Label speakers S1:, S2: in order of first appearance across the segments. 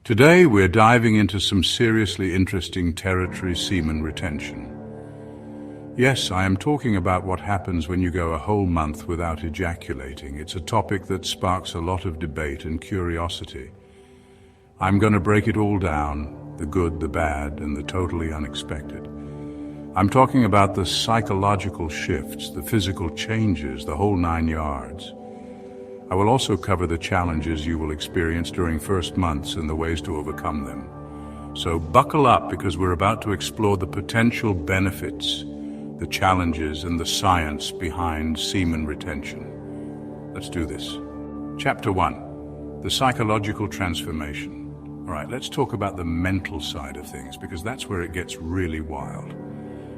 S1: Today we're diving into some seriously interesting territory: semen retention. Yes, I am talking about what happens when you go a whole month without ejaculating. It's a topic that sparks a lot of debate and curiosity. I'm going to break it all down, the good, the bad, and the totally unexpected. I'm talking about the psychological shifts, the physical changes, the whole 9 yards. I will also cover the challenges you will experience during first months and the ways to overcome them. So buckle up, because we're about to explore the potential benefits, the challenges, and the science behind semen retention. Let's do this. Chapter 1, the psychological transformation. All right, let's talk about the mental side of things, because that's where it gets really wild.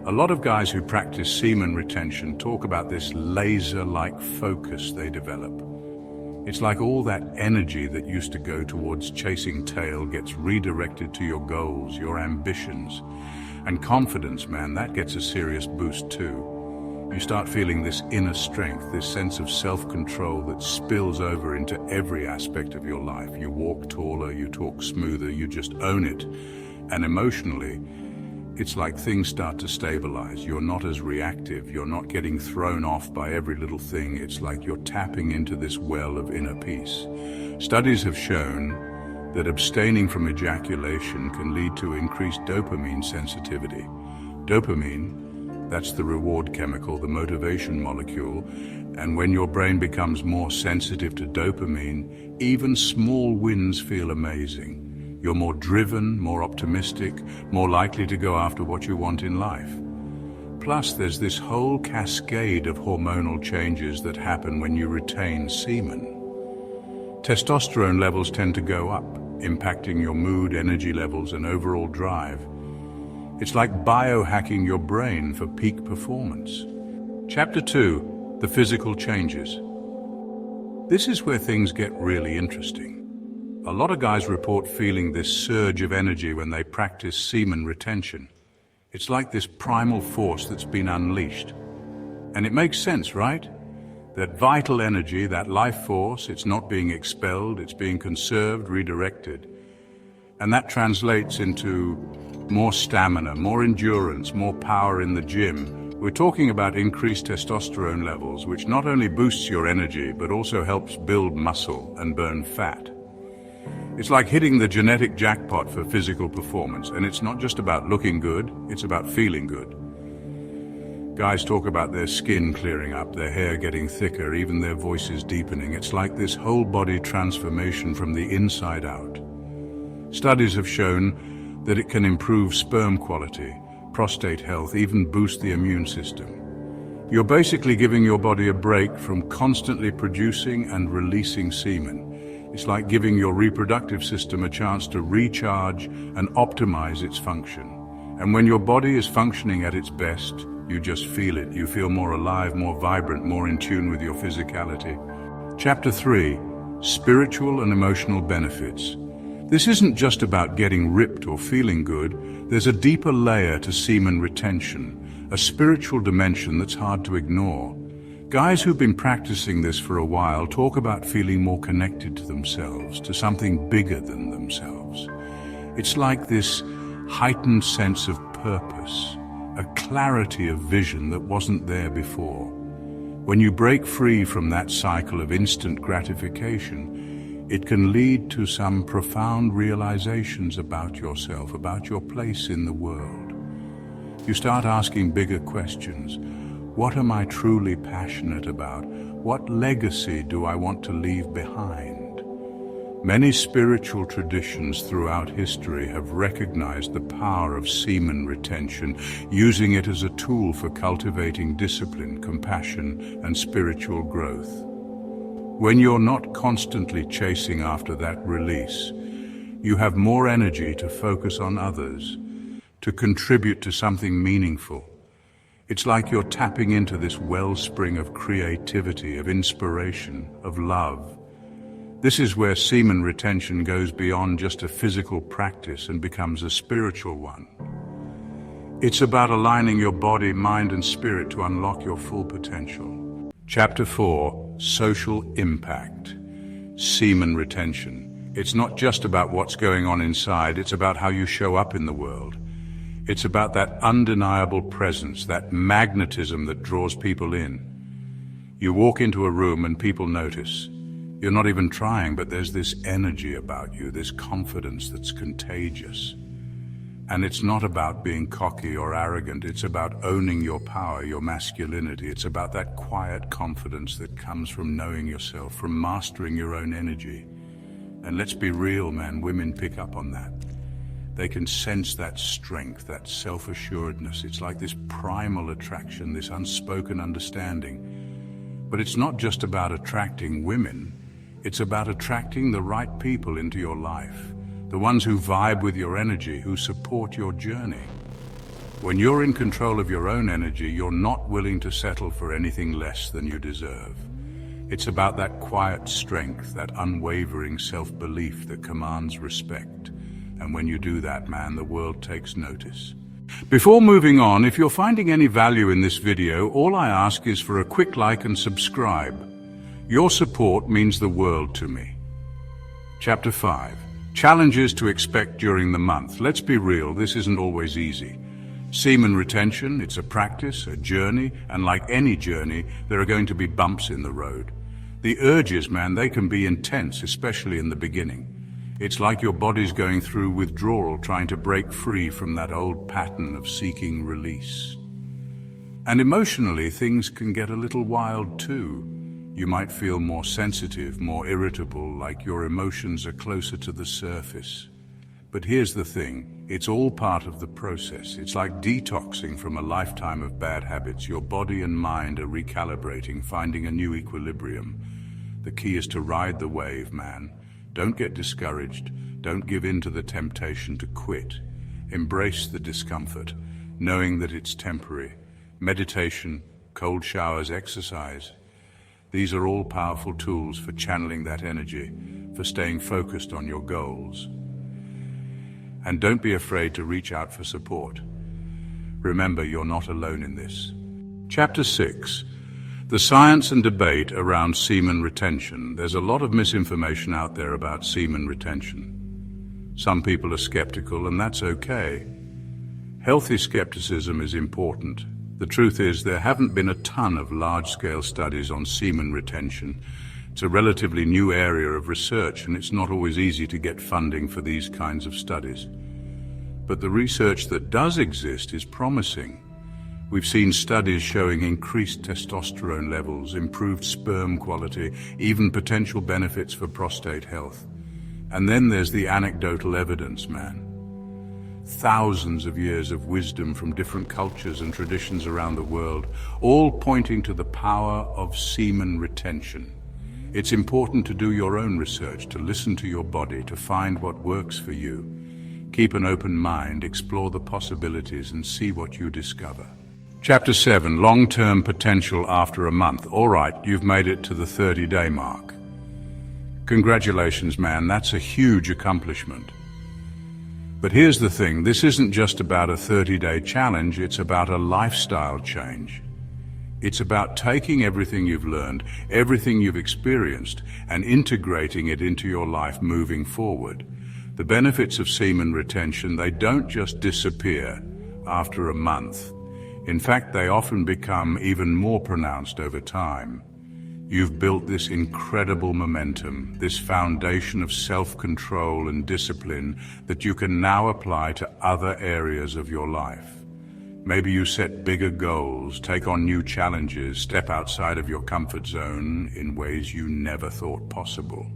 S1: A lot of guys who practice semen retention talk about this laser-like focus they develop. It's like all that energy that used to go towards chasing tail gets redirected to your goals, your ambitions. And confidence, man, that gets a serious boost too. You start feeling this inner strength, this sense of self-control that spills over into every aspect of your life. You walk taller, you talk smoother, you just own it. And emotionally, it's like things start to stabilize. You're not as reactive. You're not getting thrown off by every little thing. It's like you're tapping into this well of inner peace. Studies have shown that abstaining from ejaculation can lead to increased dopamine sensitivity. Dopamine, that's the reward chemical, the motivation molecule. And when your brain becomes more sensitive to dopamine, even small wins feel amazing. You're more driven, more optimistic, more likely to go after what you want in life. Plus, there's this whole cascade of hormonal changes that happen when you retain semen. Testosterone levels tend to go up, impacting your mood, energy levels, and overall drive. It's like biohacking your brain for peak performance. Chapter 2, the physical changes. This is where things get really interesting. A lot of guys report feeling this surge of energy when they practice semen retention. It's like this primal force that's been unleashed. And it makes sense, right? That vital energy, that life force, it's not being expelled, it's being conserved, redirected. And that translates into more stamina, more endurance, more power in the gym. We're talking about increased testosterone levels, which not only boosts your energy, but also helps build muscle and burn fat. It's like hitting the genetic jackpot for physical performance, and it's not just about looking good, it's about feeling good. Guys talk about their skin clearing up, their hair getting thicker, even their voices deepening. It's like this whole body transformation from the inside out. Studies have shown that it can improve sperm quality, prostate health, even boost the immune system. You're basically giving your body a break from constantly producing and releasing semen. It's like giving your reproductive system a chance to recharge and optimize its function. And when your body is functioning at its best, you just feel it. You feel more alive, more vibrant, more in tune with your physicality. Chapter 3, spiritual and emotional benefits. This isn't just about getting ripped or feeling good. There's a deeper layer to semen retention, a spiritual dimension that's hard to ignore. Guys who've been practicing this for a while talk about feeling more connected to themselves, to something bigger than themselves. It's like this heightened sense of purpose, a clarity of vision that wasn't there before. When you break free from that cycle of instant gratification, it can lead to some profound realizations about yourself, about your place in the world. You start asking bigger questions. What am I truly passionate about? What legacy do I want to leave behind? Many spiritual traditions throughout history have recognized the power of semen retention, using it as a tool for cultivating discipline, compassion, and spiritual growth. When you're not constantly chasing after that release, you have more energy to focus on others, to contribute to something meaningful. It's like you're tapping into this wellspring of creativity, of inspiration, of love. This is where semen retention goes beyond just a physical practice and becomes a spiritual one. It's about aligning your body, mind, and spirit to unlock your full potential. Chapter 4, social impact. Semen retention. It's not just about what's going on inside, it's about how you show up in the world. It's about that undeniable presence, that magnetism that draws people in. You walk into a room and people notice. You're not even trying, but there's this energy about you, this confidence that's contagious. And it's not about being cocky or arrogant, it's about owning your power, your masculinity. It's about that quiet confidence that comes from knowing yourself, from mastering your own energy. And let's be real, man, women pick up on that. They can sense that strength, that self-assuredness. It's like this primal attraction, this unspoken understanding. But it's not just about attracting women, it's about attracting the right people into your life. The ones who vibe with your energy, who support your journey. When you're in control of your own energy, you're not willing to settle for anything less than you deserve. It's about that quiet strength, that unwavering self-belief that commands respect. And when you do that, man, the world takes notice. Before moving on, if you're finding any value in this video, all I ask is for a quick like and subscribe. Your support means the world to me. Chapter 5. Challenges to expect during the month. Let's be real, this isn't always easy. Semen retention, it's a practice, a journey, and like any journey, there are going to be bumps in the road. The urges, man, they can be intense, especially in the beginning. It's like your body's going through withdrawal, trying to break free from that old pattern of seeking release. And emotionally, things can get a little wild too. You might feel more sensitive, more irritable, like your emotions are closer to the surface. But here's the thing, it's all part of the process. It's like detoxing from a lifetime of bad habits. Your body and mind are recalibrating, finding a new equilibrium. The key is to ride the wave, man. Don't get discouraged. Don't give in to the temptation to quit. Embrace the discomfort, knowing that it's temporary. Meditation, cold showers, exercise. These are all powerful tools for channeling that energy, for staying focused on your goals. And don't be afraid to reach out for support. Remember, you're not alone in this. Chapter 6. The science and debate around semen retention. There's a lot of misinformation out there about semen retention. Some people are skeptical, and that's okay. Healthy skepticism is important. The truth is, there haven't been a ton of large-scale studies on semen retention. It's a relatively new area of research, and it's not always easy to get funding for these kinds of studies. But the research that does exist is promising. We've seen studies showing increased testosterone levels, improved sperm quality, even potential benefits for prostate health. And then there's the anecdotal evidence, man. Thousands of years of wisdom from different cultures and traditions around the world, all pointing to the power of semen retention. It's important to do your own research, to listen to your body, to find what works for you. Keep an open mind, explore the possibilities, and see what you discover. Chapter 7, Long-Term Potential After a Month. All right, you've made it to the 30-day mark. Congratulations, man, that's a huge accomplishment. But here's the thing, this isn't just about a 30-day challenge, it's about a lifestyle change. It's about taking everything you've learned, everything you've experienced, and integrating it into your life moving forward. The benefits of semen retention, they don't just disappear after a month. In fact, they often become even more pronounced over time. You've built this incredible momentum, this foundation of self-control and discipline that you can now apply to other areas of your life. Maybe you set bigger goals, take on new challenges, step outside of your comfort zone in ways you never thought possible.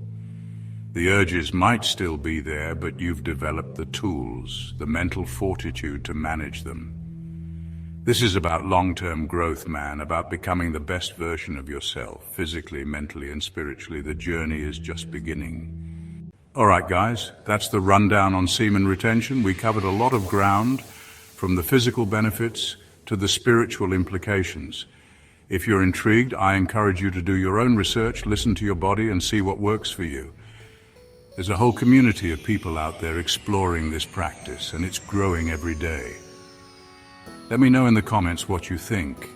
S1: The urges might still be there, but you've developed the tools, the mental fortitude to manage them. This is about long-term growth, man, about becoming the best version of yourself, physically, mentally, and spiritually. The journey is just beginning. All right, guys, that's the rundown on semen retention. We covered a lot of ground, from the physical benefits to the spiritual implications. If you're intrigued, I encourage you to do your own research, listen to your body, and see what works for you. There's a whole community of people out there exploring this practice, and it's growing every day. Let me know in the comments what you think.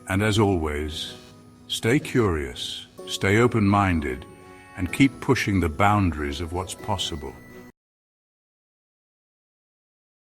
S1: And as always, stay curious, stay open-minded, and keep pushing the boundaries of what's possible.